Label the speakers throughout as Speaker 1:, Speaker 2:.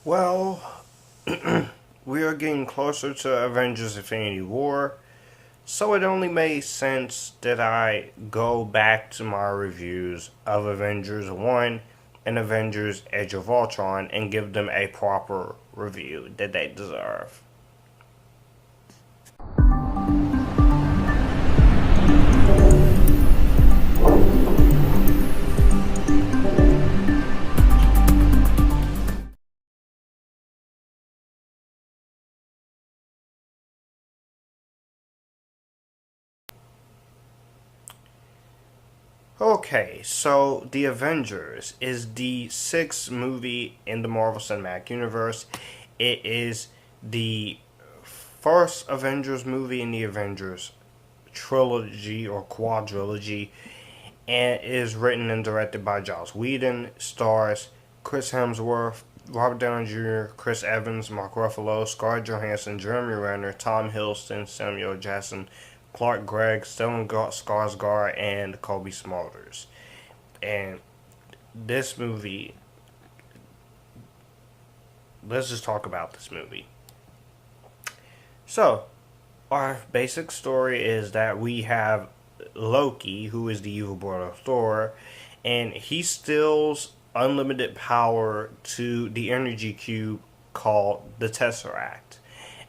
Speaker 1: Well, we are getting closer to Avengers Infinity War, so it only made sense that I go back to my reviews of Avengers 1 and Avengers Age of Ultron and give them a proper review that they deserve. Okay, so The Avengers is the sixth movie in the Marvel Cinematic Universe. It is the first Avengers movie in the Avengers trilogy or quadrilogy, and is written and directed by Joss Whedon. Stars Chris Hemsworth, Robert Downey Jr., Chris Evans, Mark Ruffalo, Scarlett Johansson, Jeremy Renner, Tom Hiddleston, Samuel Jackson, Clark Gregg, Stellan Skarsgaard, and Cobie Smulders. And this movie, let's just talk about this movie. So, our basic story is that we have Loki, who is the evil brother of Thor, and he steals unlimited power to the energy cube called the Tesseract.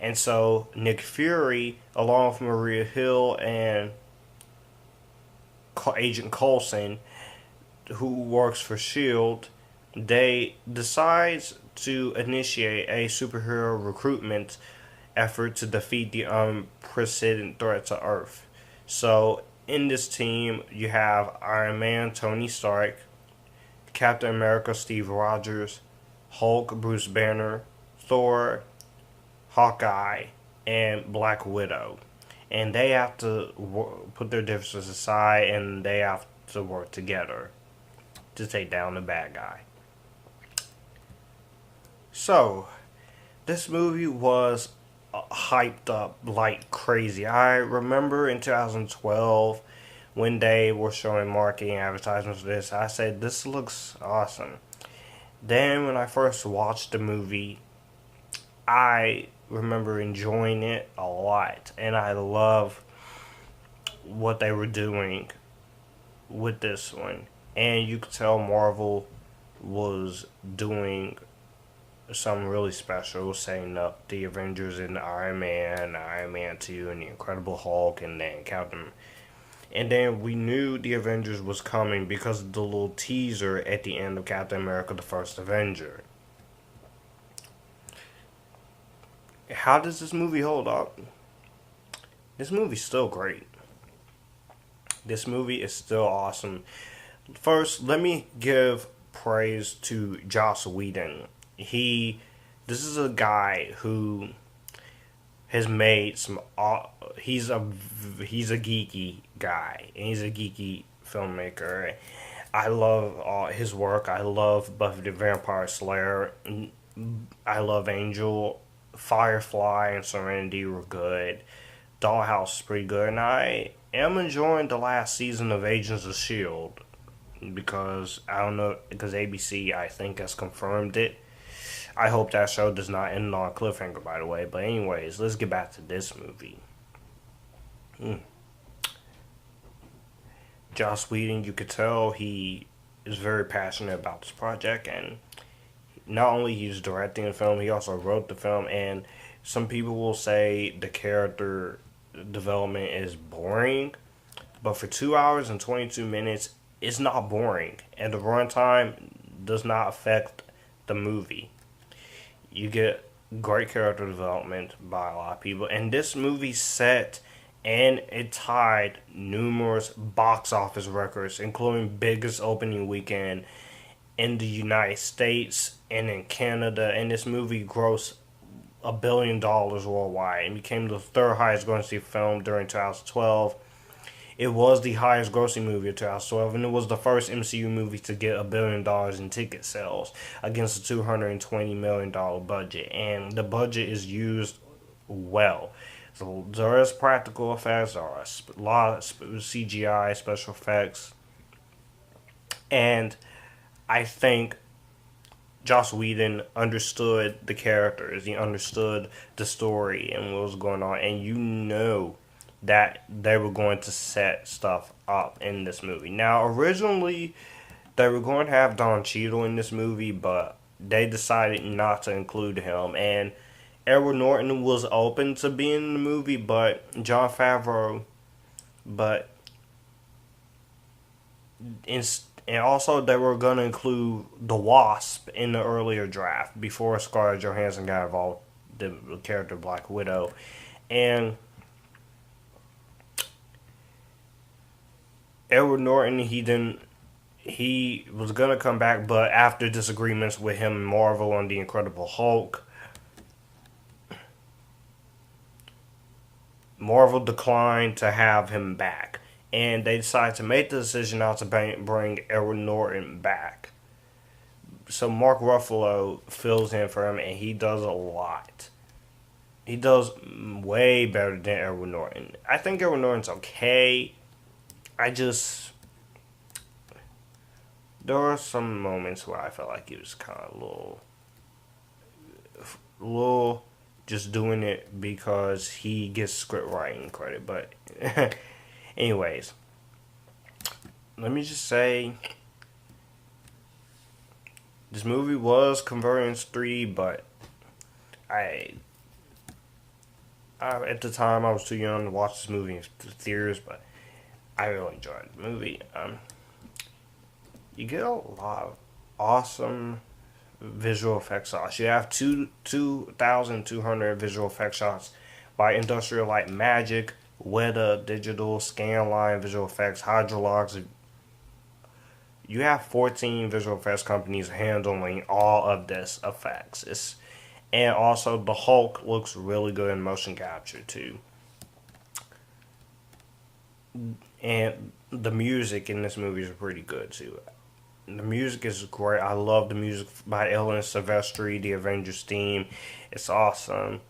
Speaker 1: And so Nick Fury, along with Maria Hill and Agent Coulson, who works for S.H.I.E.L.D., they decides to initiate a superhero recruitment effort to defeat the unprecedented threat to Earth. So in this team, you have Iron Man, Tony Stark, Captain America, Steve Rogers, Hulk, Bruce Banner, Thor, Hawkeye, and Black Widow. And they have to put their differences aside and they have to work together to take down the bad guy. So, this movie was hyped up like crazy. I remember in 2012 when they were showing marketing advertisements for this, I said, this looks awesome. Then, when I first watched the movie, I remember enjoying it a lot, and I love what they were doing with this one. And you could tell Marvel was doing something really special, setting up the Avengers and Iron Man 2, and the Incredible Hulk, and then Captain. And then we knew the Avengers was coming because of the little teaser at the end of Captain America: The First Avenger. How does this movie hold up? This movie's still great. This movie is still awesome. First, let me give praise to Joss Whedon. This is a guy who has made some. He's a geeky guy, and he's a geeky filmmaker. I love his work. I love Buffy the Vampire Slayer. I love Angel. Firefly and Serenity were good. Dollhouse is pretty good, and I am enjoying the last season of Agents of Shield because I don't know, because ABC I think has confirmed it. I hope that show does not end on a cliffhanger, by the way. But anyways, let's get back to this movie. Joss Whedon, you could tell he is very passionate about this project, and not only he's directing the film, he also wrote the film. And some people will say the character development is boring, but for 2 hours and 22 minutes, it's not boring, and the runtime does not affect the movie. You get great character development by a lot of people, and this movie set and it tied numerous box office records, including biggest opening weekend in the United States and in Canada. And this movie grossed $1 billion worldwide and became the third highest grossing film during 2012. It was the highest grossing movie of 2012, and it was the first MCU movie to get $1 billion in ticket sales against a $220 million budget. And the budget is used well. So there is practical effects, there are a lot of CGI, special effects, and I think Joss Whedon understood the characters, he understood the story and what was going on, and you know that they were going to set stuff up in this movie. Now, originally, they were going to have Don Cheadle in this movie, but they decided not to include him, and Edward Norton was open to being in the movie, but Jon Favreau, but in, and also they were going to include the Wasp in the earlier draft before Scarlett Johansson got involved, the character Black Widow, and Edward Norton, he was gonna come back, but after disagreements with him and Marvel on the Incredible Hulk, Marvel declined to have him back, and they decided to make the decision not to bring Edward Norton back. So Mark Ruffalo fills in for him, and he does a lot. He does way better than Edward Norton. I think Edward Norton's okay. I just there were some moments where I felt like he was kind of a little just doing it because he gets script writing credit. But anyways, let me just say this movie was converted into 3, but I at the time I was too young to watch this movie in theaters, but I really enjoyed the movie. You get a lot of awesome visual effects shots. You have 2,200 visual effects shots by Industrial Light and Magic, Weta Digital, Scanline Visual Effects, Hydrologs. You have 14 visual effects companies handling all of this effects. And also the Hulk looks really good in motion capture too. And the music in this movie is pretty good too. The music is great. I love the music by Ellen Silvestri, the Avengers theme. It's awesome.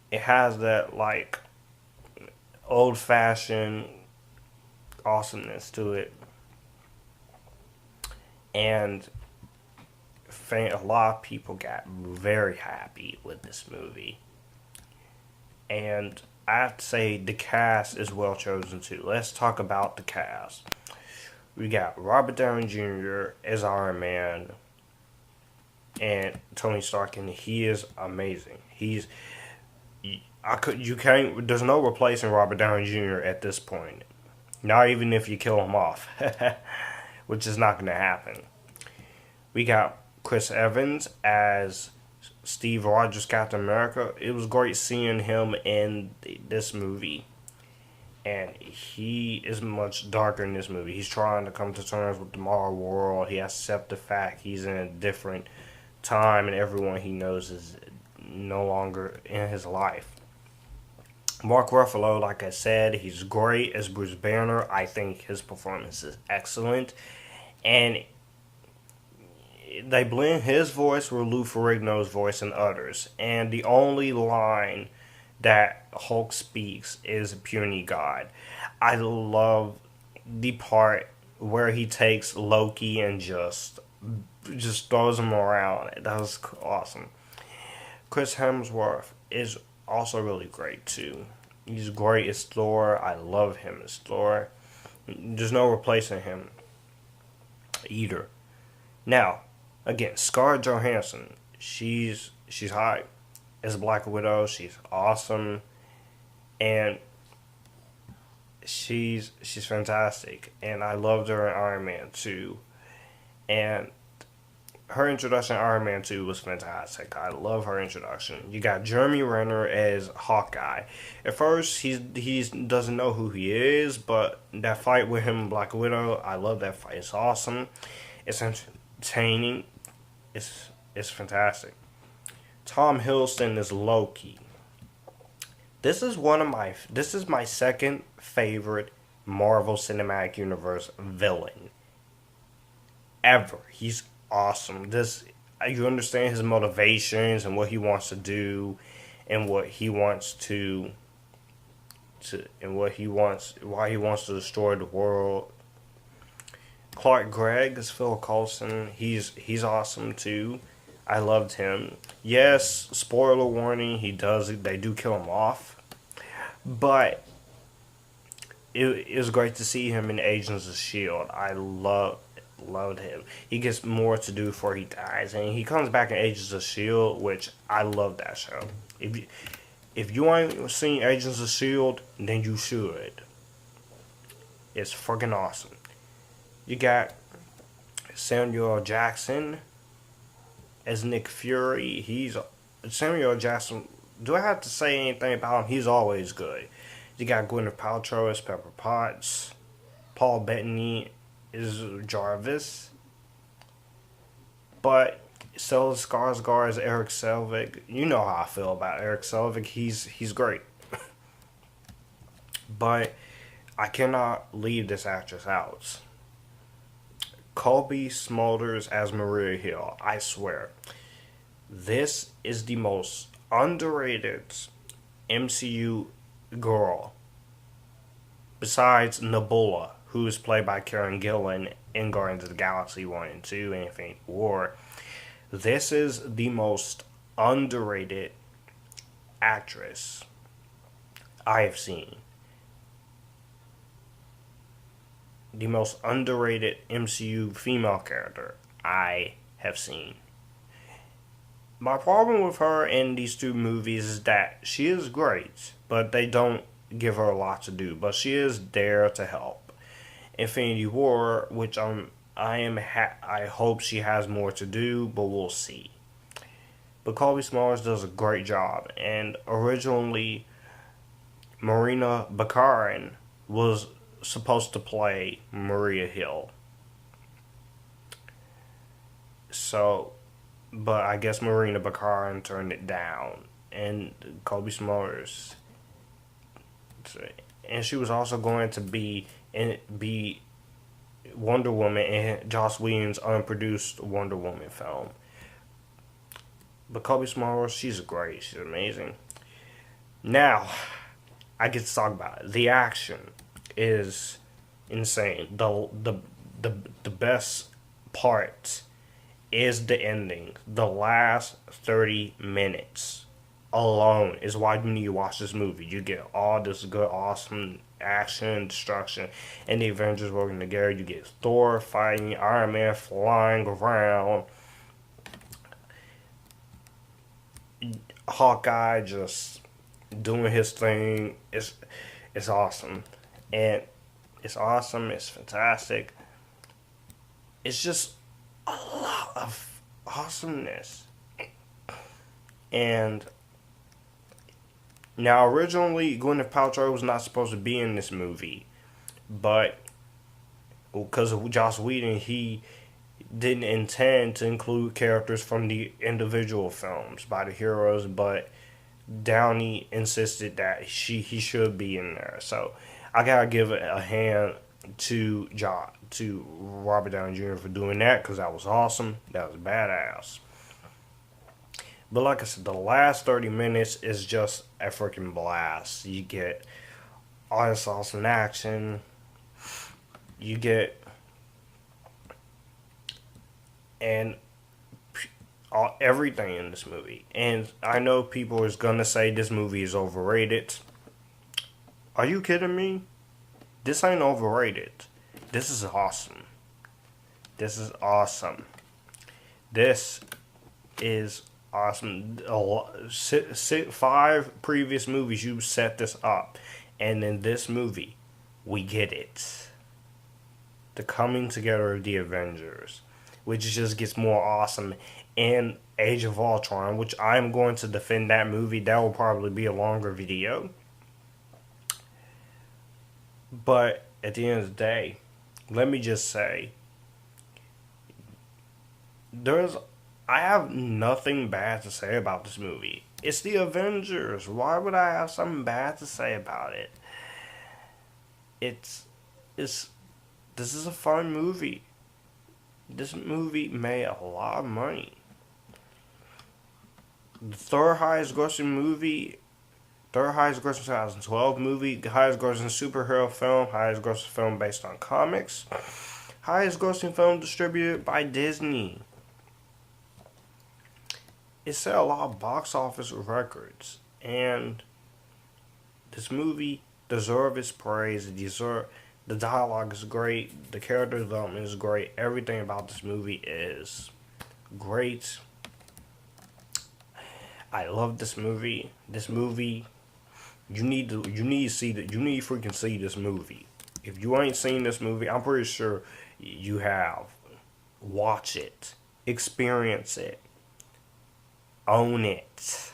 Speaker 1: It has that like old fashioned awesomeness to it. And a lot of people got very happy with this movie. And I have to say the cast is well chosen too. Let's talk about the cast. We got Robert Downey Jr. as Iron Man and Tony Stark, and he is amazing. There's no replacing Robert Downey Jr. at this point. Not even if you kill him off, which is not going to happen. We got Chris Evans as Steve Rogers, Captain America. It was great seeing him in this movie. And he is much darker in this movie. He's trying to come to terms with the moral world. He has to accept the fact he's in a different time and everyone he knows is no longer in his life. Mark Ruffalo, like I said, he's great as Bruce Banner. I think his performance is excellent. And they blend his voice with Lou Ferrigno's voice and others. And the only line that Hulk speaks is Puny God. I love the part where he takes Loki and just throws him around. That was awesome. Chris Hemsworth is also really great too. He's great as Thor. I love him as Thor. There's no replacing him either. Now, again, Scarlett Johansson. She's hot as Black Widow. She's awesome, and she's fantastic. And I loved her in Iron Man 2, and her introduction in Iron Man 2 was fantastic. I love her introduction. You got Jeremy Renner as Hawkeye. At first, he doesn't know who he is, but that fight with him and Black Widow, I love that fight. It's awesome. It's entertaining. It's fantastic. Tom Hiddleston is Loki. This is my second favorite Marvel Cinematic Universe villain ever. He's awesome. You understand his motivations and what he wants to do, and why he wants to destroy the world. Clark Gregg is Phil Coulson. He's awesome too. I loved him. Yes, spoiler warning. They do kill him off, but it was great to see him in Agents of Shield. I loved him. He gets more to do before he dies, and he comes back in Agents of Shield, which I love that show. If you ain't seen Agents of Shield, then you should. It's fucking awesome. You got Samuel L. Jackson as Nick Fury. Samuel L. Jackson. Do I have to say anything about him? He's always good. You got Gwyneth Paltrow as Pepper Potts. Paul Bettany is Jarvis. But Stellan Skarsgård as Eric Selvig. You know how I feel about Eric Selvig. He's great. But I cannot leave this actress out. Cobie Smulders as Maria Hill. I swear. This is the most underrated MCU girl. Besides Nebula, who is played by Karen Gillan in Guardians of the Galaxy 1 and 2 and Infinity War. This is the most underrated actress I have seen. The most underrated MCU female character I have seen. My problem with her in these two movies is that she is great, but they don't give her a lot to do. But she is there to help. Infinity War, which I hope she has more to do, but we'll see. But Cobie Smulders does a great job, and originally Marina Baccarin was supposed to play Maria Hill. So, but I guess Marina Baccarin turned it down, and Cobie Smulders, and she was also going to be Wonder Woman in Joss Whedon's unproduced Wonder Woman film. But Cobie Smulders, she's great. She's amazing. Now, I get to talk about it. The action is insane. The best part is the ending. The last 30 minutes alone is why you need to watch this movie. You get all this good, awesome action, destruction, and the Avengers working together. You get Thor fighting, Iron Man flying around, Hawkeye just doing his thing. It's awesome. And it's awesome. It's fantastic. It's just a lot of awesomeness. And now, originally, Gwyneth Paltrow was not supposed to be in this movie, but because of Joss Whedon, he didn't intend to include characters from the individual films by the heroes, but Downey insisted that he should be in there. So I gotta give a hand to Robert Downey Jr. for doing that, because that was awesome. That was badass. But like I said, the last 30 minutes is just a freaking blast. You get all this awesome action. You get everything in this movie. And I know people is gonna say this movie is overrated. Are you kidding me? This ain't overrated. This is awesome. This is awesome. This is awesome. 5 previous movies you set this up, and in this movie we get it. The coming together of the Avengers, which just gets more awesome. And Age of Ultron, which I'm going to defend that movie. That will probably be a longer video. But at the end of the day, let me just say, I have nothing bad to say about this movie. It's the Avengers. Why would I have something bad to say about it? This is a fun movie. This movie made a lot of money. The third highest grossing 2012 movie, highest grossing superhero film, highest grossing film based on comics, highest grossing film distributed by Disney. It set a lot of box office records, and this movie deserves its praise. The dialogue is great, the character development is great, everything about this movie is great. I love this movie. This movie, you need to see that. You need to freaking see this movie. If you ain't seen this movie, I'm pretty sure you have. Watch it, experience it, own it,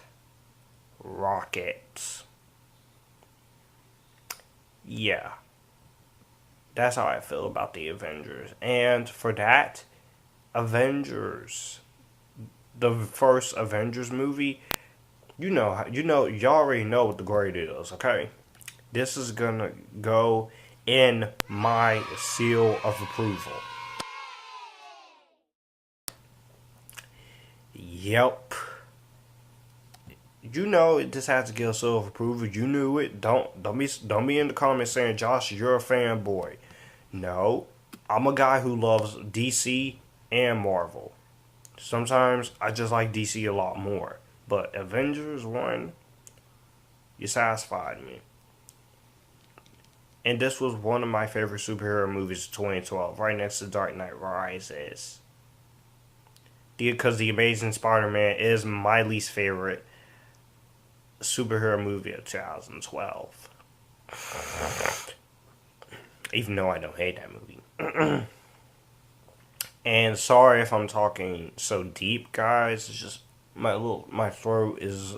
Speaker 1: rock it. Yeah, that's how I feel about the Avengers. And for that, Avengers, the first Avengers movie, you already know what the grade is, okay? This is gonna go in my seal of approval. Yep. This has to get a seal of approval. You knew it. Don't be in the comments saying, Josh, you're a fanboy. No, I'm a guy who loves DC and Marvel. Sometimes I just like DC a lot more. But Avengers 1, you satisfied me. And this was one of my favorite superhero movies of 2012, right next to Dark Knight Rises. Because The Amazing Spider-Man is my least favorite superhero movie of 2012. Even though I don't hate that movie. And sorry if I'm talking so deep, guys. It's just my throat is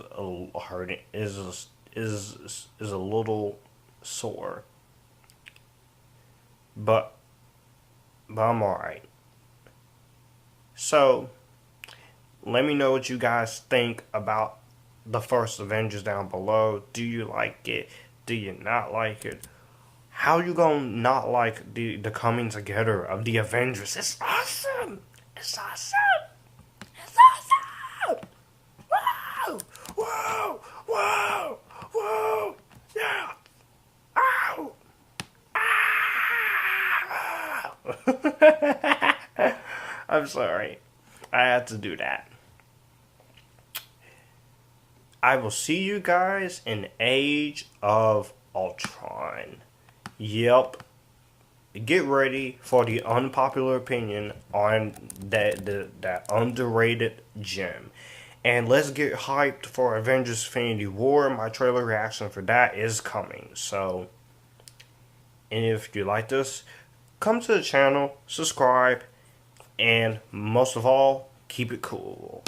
Speaker 1: hurting. Is a little sore. But I'm alright. So let me know what you guys think about the first Avengers down below. Do you like it? Do you not like it? How you gonna not like the coming together of the Avengers? It's awesome! It's awesome! It's awesome! Whoa! Whoa! Whoa! Whoa! Yeah! Ow! Ow! I'm sorry. I had to do that. I will see you guys in Age of Ultron. Yep. Get ready for the unpopular opinion on that underrated gem. And let's get hyped for Avengers Infinity War. My trailer reaction for that is coming. So, and if you like this, come to the channel, subscribe, and most of all, keep it cool.